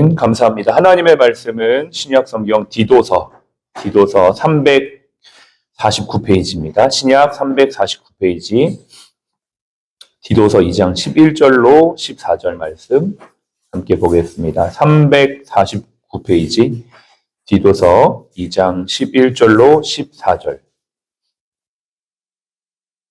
아멘. 감사합니다. 하나님의 말씀은 신약 성경 디도서 349페이지입니다. 신약 349페이지 디도서 2장 11절로 14절 말씀 함께 보겠습니다. 349페이지 디도서 2장 11절로 14절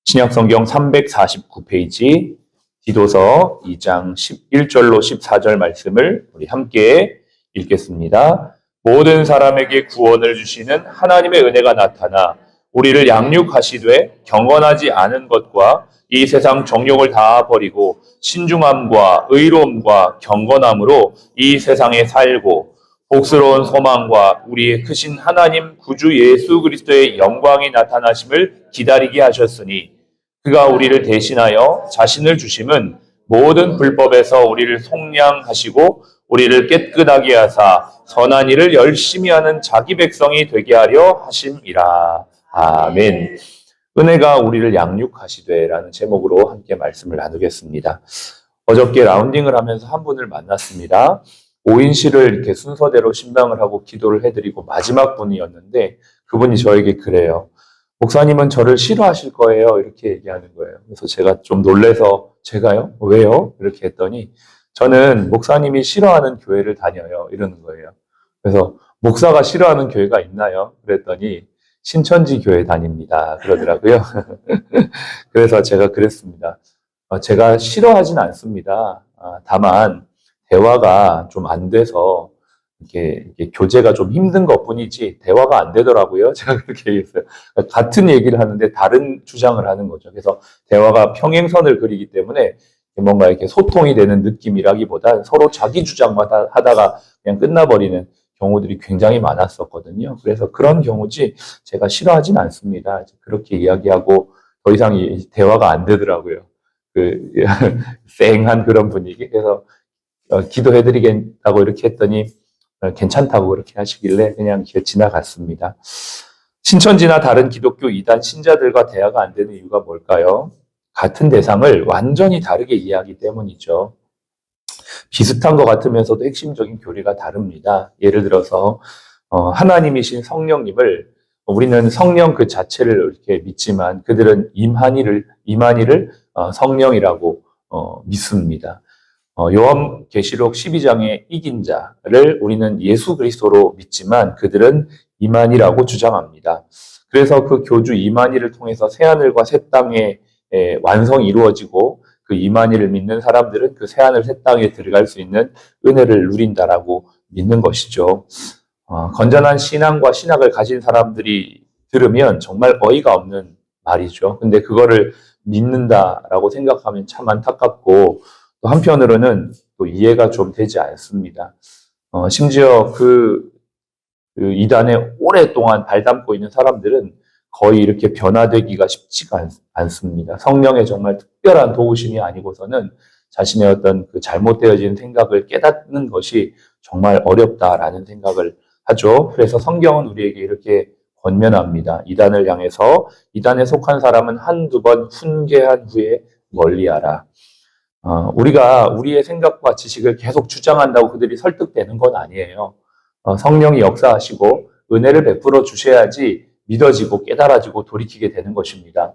신약 성경 349페이지 디도서 2장 11절로 14절 말씀을 우리 함께 읽겠습니다. 모든 사람에게 구원을 주시는 하나님의 은혜가 나타나 우리를 양육하시되 경건하지 않은 것과 이 세상 정욕을 다 버리고 신중함과 의로움과 경건함으로 이 세상에 살고 복스러운 소망과 우리의 크신 하나님 구주 예수 그리스도의 영광이 나타나심을 기다리게 하셨으니 그가 우리를 대신하여 자신을 주심은 모든 불법에서 우리를 속량하시고 우리를 깨끗하게 하사 선한 일을 열심히 하는 자기 백성이 되게 하려 하심이라. 아멘. 은혜가 우리를 양육하시되 라는 제목으로 함께 말씀을 나누겠습니다. 어저께 라운딩을 하면서 한 분을 만났습니다. 5인실을 이렇게 순서대로 신방을 하고 기도를 해드리고 마지막 분이었는데 그분이 저에게 그래요. 목사님은 저를 싫어하실 거예요. 이렇게 얘기하는 거예요. 그래서 제가 좀 놀래서 제가요? 왜요? 이렇게 했더니 저는 목사님이 싫어하는 교회를 다녀요. 이러는 거예요. 그래서 목사가 싫어하는 교회가 있나요? 그랬더니 신천지 교회 다닙니다. 그러더라고요. 그래서 제가 그랬습니다. 제가 싫어하진 않습니다. 다만 대화가 좀 안 돼서 이렇게 교제가 좀 힘든 것뿐이지 대화가 안 되더라고요. 제가 그렇게 얘기했어요. 같은 얘기를 하는데 다른 주장을 하는 거죠. 그래서 대화가 평행선을 그리기 때문에 뭔가 이렇게 소통이 되는 느낌이라기보다 서로 자기 주장만 하다가 그냥 끝나버리는 경우들이 굉장히 많았었거든요. 그래서 그런 경우지 제가 싫어하진 않습니다. 그렇게 이야기하고 더 이상 대화가 안 되더라고요. 쌩한 그런 분위기. 그래서 기도해드리겠다고 이렇게 했더니 괜찮다고 그렇게 하시길래 그냥 지나갔습니다. 신천지나 다른 기독교 이단 신자들과 대화가 안 되는 이유가 뭘까요? 같은 대상을 완전히 다르게 이해하기 때문이죠. 비슷한 것 같으면서도 핵심적인 교리가 다릅니다. 예를 들어서 하나님이신 성령님을 우리는 성령 그 자체를 이렇게 믿지만 그들은 임한이를 성령이라고 믿습니다. 요한계시록 12장의 이긴 자를 우리는 예수 그리스도로 믿지만 그들은 이만희라고 주장합니다. 그래서 그 교주 이만희를 통해서 새하늘과 새 땅의 완성이 이루어지고 그 이만희를 믿는 사람들은 그 새하늘 새 땅에 들어갈 수 있는 은혜를 누린다라고 믿는 것이죠. 건전한 신앙과 신학을 가진 사람들이 들으면 정말 어이가 없는 말이죠. 근데 그거를 믿는다라고 생각하면 참 안타깝고 또 한편으로는 또 이해가 좀 되지 않습니다. 심지어 그 이단에 오랫동안 발담고 있는 사람들은 거의 이렇게 변화되기가 쉽지가 않습니다. 성령의 정말 특별한 도우심이 아니고서는 자신의 어떤 그 잘못되어진 생각을 깨닫는 것이 정말 어렵다라는 생각을 하죠. 그래서 성경은 우리에게 이렇게 권면합니다. 이단을 향해서 이단에 속한 사람은 한두 번 훈계한 후에 멀리하라. 우리가 우리의 생각과 지식을 계속 주장한다고 그들이 설득되는 건 아니에요. 성령이 역사하시고 은혜를 베풀어 주셔야지 믿어지고 깨달아지고 돌이키게 되는 것입니다.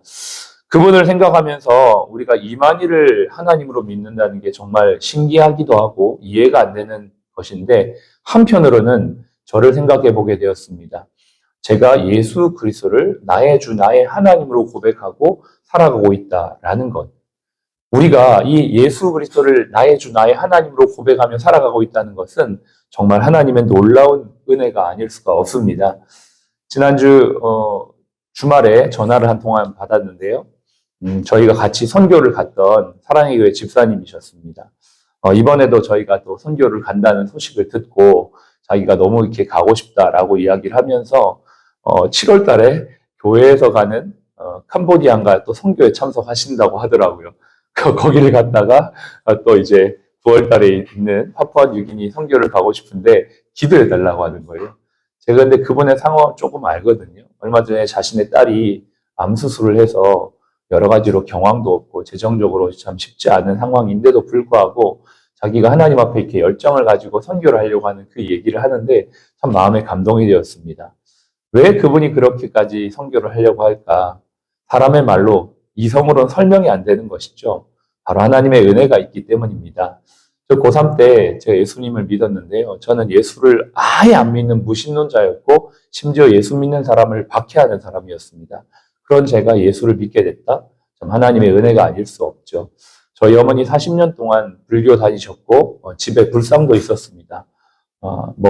그분을 생각하면서 우리가 이만희를 하나님으로 믿는다는 게 정말 신기하기도 하고 이해가 안 되는 것인데 한편으로는 저를 생각해 보게 되었습니다. 제가 예수 그리스도를 나의 주, 나의 하나님으로 고백하고 살아가고 있다라는 것. 우리가 이 예수 그리스도를 나의 주, 나의 하나님으로 고백하며 살아가고 있다는 것은 정말 하나님의 놀라운 은혜가 아닐 수가 없습니다. 지난주 주말에 전화를 한 통화 받았는데요. 저희가 같이 선교를 갔던 사랑의 교회 집사님이셨습니다. 이번에도 저희가 또 선교를 간다는 소식을 듣고 자기가 너무 이렇게 가고 싶다라고 이야기를 하면서 7월 달에 교회에서 가는 캄보디아인가 또 선교에 참석하신다고 하더라고요. 거기를 갔다가 또 이제 9월 달에 있는 파푸아뉴기니 선교를 가고 싶은데 기도해 달라고 하는 거예요. 제가 근데 그분의 상황을 조금 알거든요. 얼마 전에 자신의 딸이 암 수술을 해서 여러 가지로 경황도 없고 재정적으로 참 쉽지 않은 상황인데도 불구하고 자기가 하나님 앞에 이렇게 열정을 가지고 선교를 하려고 하는 그 얘기를 하는데 참 마음에 감동이 되었습니다. 왜 그분이 그렇게까지 선교를 하려고 할까? 사람의 말로 이성으로는 설명이 안 되는 것이죠. 바로 하나님의 은혜가 있기 때문입니다. 저 고3 때 제가 예수님을 믿었는데요. 저는 예수를 아예 안 믿는 무신론자였고 심지어 예수 믿는 사람을 박해하는 사람이었습니다. 그런 제가 예수를 믿게 됐다? 참 하나님의 은혜가 아닐 수 없죠. 저희 어머니 40년 동안 불교 다니셨고 집에 불상도 있었습니다.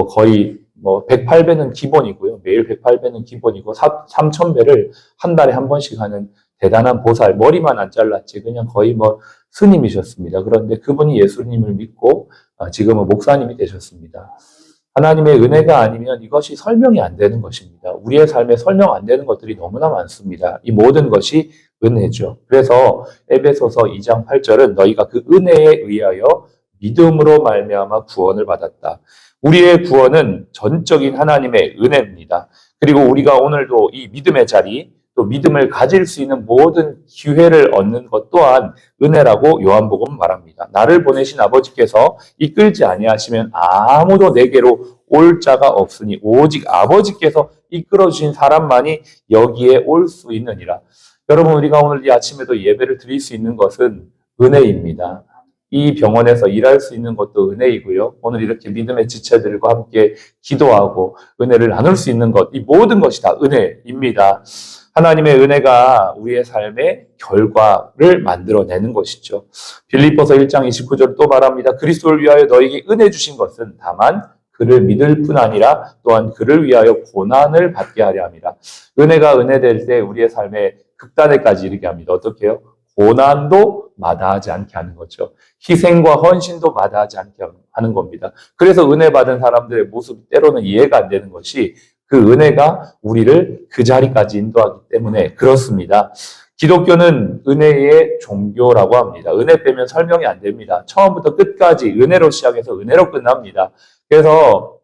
거의 108배는 기본이고요. 매일 108배는 기본이고 3000배를 한 달에 한 번씩 하는 대단한 보살, 머리만 안 잘랐지 그냥 거의 스님이셨습니다. 그런데 그분이 예수님을 믿고 지금은 목사님이 되셨습니다. 하나님의 은혜가 아니면 이것이 설명이 안 되는 것입니다. 우리의 삶에 설명 안 되는 것들이 너무나 많습니다. 이 모든 것이 은혜죠. 그래서 에베소서 2장 8절은 너희가 그 은혜에 의하여 믿음으로 말미암아 구원을 받았다. 우리의 구원은 전적인 하나님의 은혜입니다. 그리고 우리가 오늘도 이 믿음의 자리, 또 믿음을 가질 수 있는 모든 기회를 얻는 것 또한 은혜라고 요한복음은 말합니다. 나를 보내신 아버지께서 이끌지 아니하시면 아무도 내게로 올 자가 없으니 오직 아버지께서 이끌어 주신 사람만이 여기에 올 수 있느니라. 여러분, 우리가 오늘 이 아침에도 예배를 드릴 수 있는 것은 은혜입니다. 이 병원에서 일할 수 있는 것도 은혜이고요. 오늘 이렇게 믿음의 지체들과 함께 기도하고 은혜를 나눌 수 있는 것, 이 모든 것이 다 은혜입니다. 하나님의 은혜가 우리의 삶의 결과를 만들어내는 것이죠. 빌립보서 1장 29절 또 말합니다. 그리스도를 위하여 너에게 은혜 주신 것은 다만 그를 믿을 뿐 아니라 또한 그를 위하여 고난을 받게 하려 함이라. 은혜가 은혜될 때 우리의 삶에 극단에까지 이르게 합니다. 어떻게 해요? 고난도 마다하지 않게 하는 거죠. 희생과 헌신도 마다하지 않게 하는 겁니다. 그래서 은혜 받은 사람들의 모습이 때로는 이해가 안 되는 것이 그 은혜가 우리를 그 자리까지 인도하기 때문에 그렇습니다. 기독교는 은혜의 종교라고 합니다. 은혜 빼면 설명이 안 됩니다. 처음부터 끝까지 은혜로 시작해서 은혜로 끝납니다. 그래서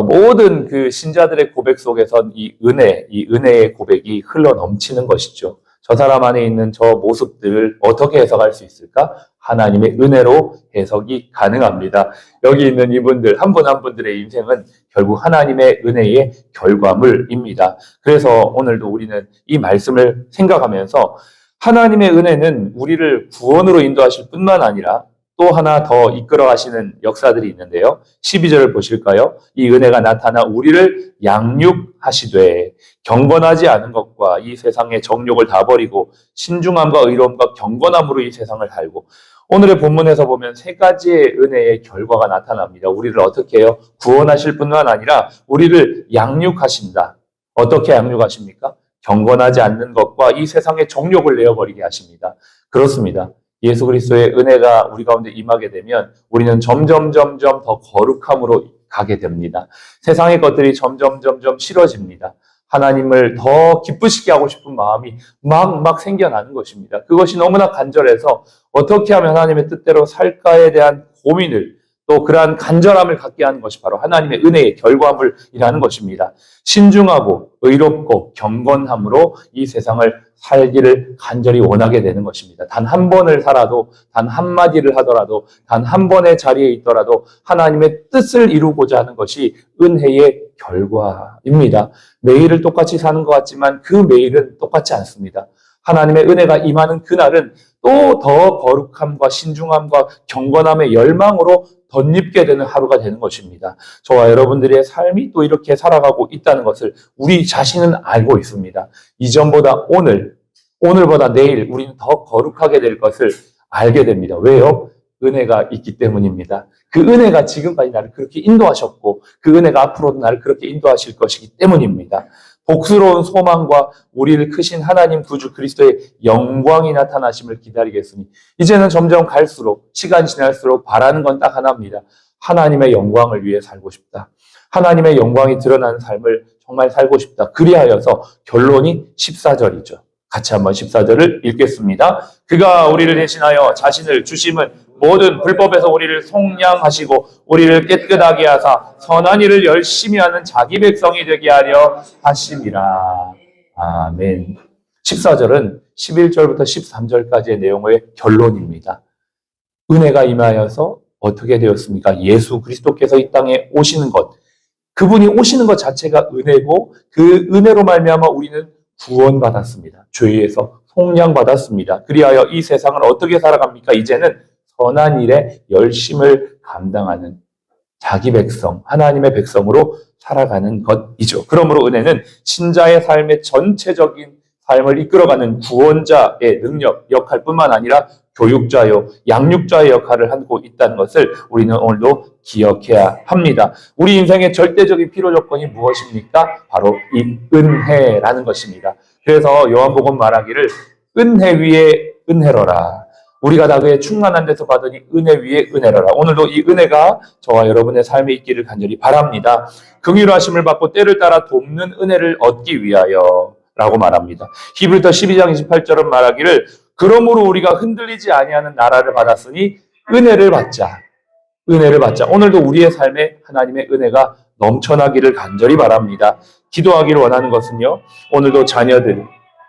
모든 그 신자들의 고백 속에선 이 은혜의 고백이 흘러 넘치는 것이죠. 저 사람 안에 있는 저 모습들을 어떻게 해석할 수 있을까? 하나님의 은혜로 해석이 가능합니다. 여기 있는 이분들, 한 분 한 분들의 인생은 결국 하나님의 은혜의 결과물입니다. 그래서 오늘도 우리는 이 말씀을 생각하면서 하나님의 은혜는 우리를 구원으로 인도하실 뿐만 아니라 또 하나 더 이끌어 가시는 역사들이 있는데요. 12절을 보실까요? 이 은혜가 나타나 우리를 양육하시되 경건하지 않은 것과 이 세상의 정욕을 다 버리고 신중함과 의로움과 경건함으로 이 세상을 살고 오늘의 본문에서 보면 세 가지의 은혜의 결과가 나타납니다. 우리를 어떻게 해요? 구원하실 뿐만 아니라 우리를 양육하신다. 어떻게 양육하십니까? 경건하지 않는 것과 이 세상의 정욕을 내어버리게 하십니다. 그렇습니다. 예수 그리스도의 은혜가 우리 가운데 임하게 되면 우리는 점점 더 거룩함으로 가게 됩니다. 세상의 것들이 점점 싫어집니다. 하나님을 더 기쁘시게 하고 싶은 마음이 막 생겨나는 것입니다. 그것이 너무나 간절해서 어떻게 하면 하나님의 뜻대로 살까에 대한 고민을 또 그러한 간절함을 갖게 하는 것이 바로 하나님의 은혜의 결과물이라는 것입니다. 신중하고 의롭고 경건함으로 이 세상을 살기를 간절히 원하게 되는 것입니다. 단 한 번을 살아도, 단 한마디를 하더라도, 단 한 번의 자리에 있더라도 하나님의 뜻을 이루고자 하는 것이 은혜의 결과입니다. 매일을 똑같이 사는 것 같지만 그 매일은 똑같지 않습니다. 하나님의 은혜가 임하는 그날은 또 더 거룩함과 신중함과 경건함의 열망으로 덧입게 되는 하루가 되는 것입니다. 저와 여러분들의 삶이 또 이렇게 살아가고 있다는 것을 우리 자신은 알고 있습니다. 이전보다 오늘보다 내일 우리는 더 거룩하게 될 것을 알게 됩니다. 왜요? 은혜가 있기 때문입니다. 그 은혜가 지금까지 나를 그렇게 인도하셨고 그 은혜가 앞으로도 나를 그렇게 인도하실 것이기 때문입니다. 복스러운 소망과 우리를 크신 하나님 구주 그리스도의 영광이 나타나심을 기다리겠으니 이제는 점점 갈수록 시간이 지날수록 바라는 건 딱 하나입니다. 하나님의 영광을 위해 살고 싶다. 하나님의 영광이 드러나는 삶을 정말 살고 싶다. 그리하여서 결론이 14절이죠. 같이 한번 14절을 읽겠습니다. 그가 우리를 대신하여 자신을 주심은 모든 불법에서 우리를 속량하시고 우리를 깨끗하게 하사 선한 일을 열심히 하는 자기 백성이 되게 하려 하심이라. 아멘. 14절은 11절부터 13절까지의 내용의 결론입니다. 은혜가 임하여서 어떻게 되었습니까? 예수 그리스도께서 이 땅에 오시는 것, 그분이 오시는 것 자체가 은혜고 그 은혜로 말미암아 우리는 구원받았습니다. 죄에서 속량받았습니다. 그리하여 이 세상을 어떻게 살아갑니까? 이제는 선한 일에 열심을 감당하는 자기 백성, 하나님의 백성으로 살아가는 것이죠. 그러므로 은혜는 신자의 삶의 전체적인 삶을 이끌어가는 구원자의 능력, 역할뿐만 아니라 교육자요, 양육자의 역할을 하고 있다는 것을 우리는 오늘도 기억해야 합니다. 우리 인생의 절대적인 필요 조건이 무엇입니까? 바로 이 은혜라는 것입니다. 그래서 요한복음 말하기를 은혜 위에 은혜로라. 우리가 다 그의 충만한 데서 받으니 은혜 위에 은혜로라. 오늘도 이 은혜가 저와 여러분의 삶에 있기를 간절히 바랍니다. 긍휼하심을 받고 때를 따라 돕는 은혜를 얻기 위하여 라고 말합니다. 히브리서 12장 28절은 말하기를 그러므로 우리가 흔들리지 아니하는 나라를 받았으니 은혜를 받자. 은혜를 받자. 오늘도 우리의 삶에 하나님의 은혜가 넘쳐나기를 간절히 바랍니다. 기도하기를 원하는 것은요. 오늘도 자녀들,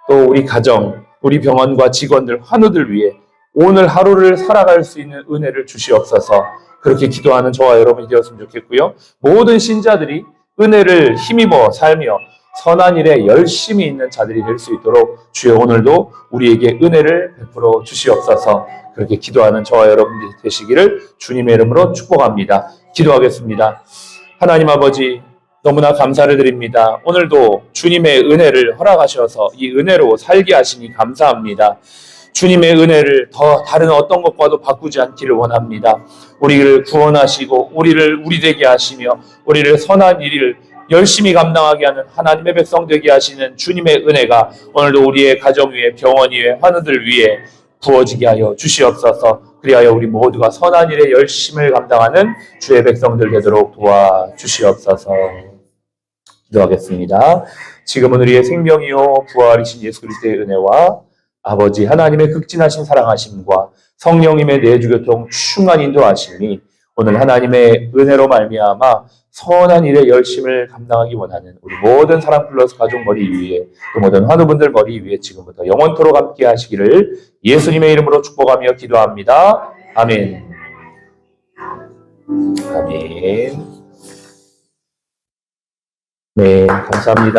또 우리 가정, 우리 병원과 직원들, 환우들 위해 오늘 하루를 살아갈 수 있는 은혜를 주시옵소서. 그렇게 기도하는 저와 여러분이 되었으면 좋겠고요. 모든 신자들이 은혜를 힘입어 살며 선한 일에 열심히 있는 자들이 될 수 있도록 주여 오늘도 우리에게 은혜를 베풀어 주시옵소서. 그렇게 기도하는 저와 여러분들이 되시기를 주님의 이름으로 축복합니다. 기도하겠습니다. 하나님 아버지 너무나 감사를 드립니다. 오늘도 주님의 은혜를 허락하셔서 이 은혜로 살게 하시니 감사합니다. 주님의 은혜를 더 다른 어떤 것과도 바꾸지 않기를 원합니다. 우리를 구원하시고 우리를 우리 되게 하시며 우리를 선한 일을 열심히 감당하게 하는 하나님의 백성 되게 하시는 주님의 은혜가 오늘도 우리의 가정 위에 병원 위에 환우들 위에 부어지게 하여 주시옵소서. 그리하여 우리 모두가 선한 일에 열심을 감당하는 주의 백성들 되도록 도와주시옵소서. 기도하겠습니다. 지금은 우리의 생명이요 부활이신 예수 그리스도의 은혜와 아버지 하나님의 극진하신 사랑하심과 성령님의 내주교통 충만 인도하심이 오늘 하나님의 은혜로 말미암아 선한 일에 열심을 감당하기 원하는 우리 모든 사랑 플러스 가족 머리 위에 또 모든 환우분들 머리 위에 지금부터 영원토록 함께 하시기를 예수님의 이름으로 축복하며 기도합니다. 아멘. 아멘. 네, 감사합니다.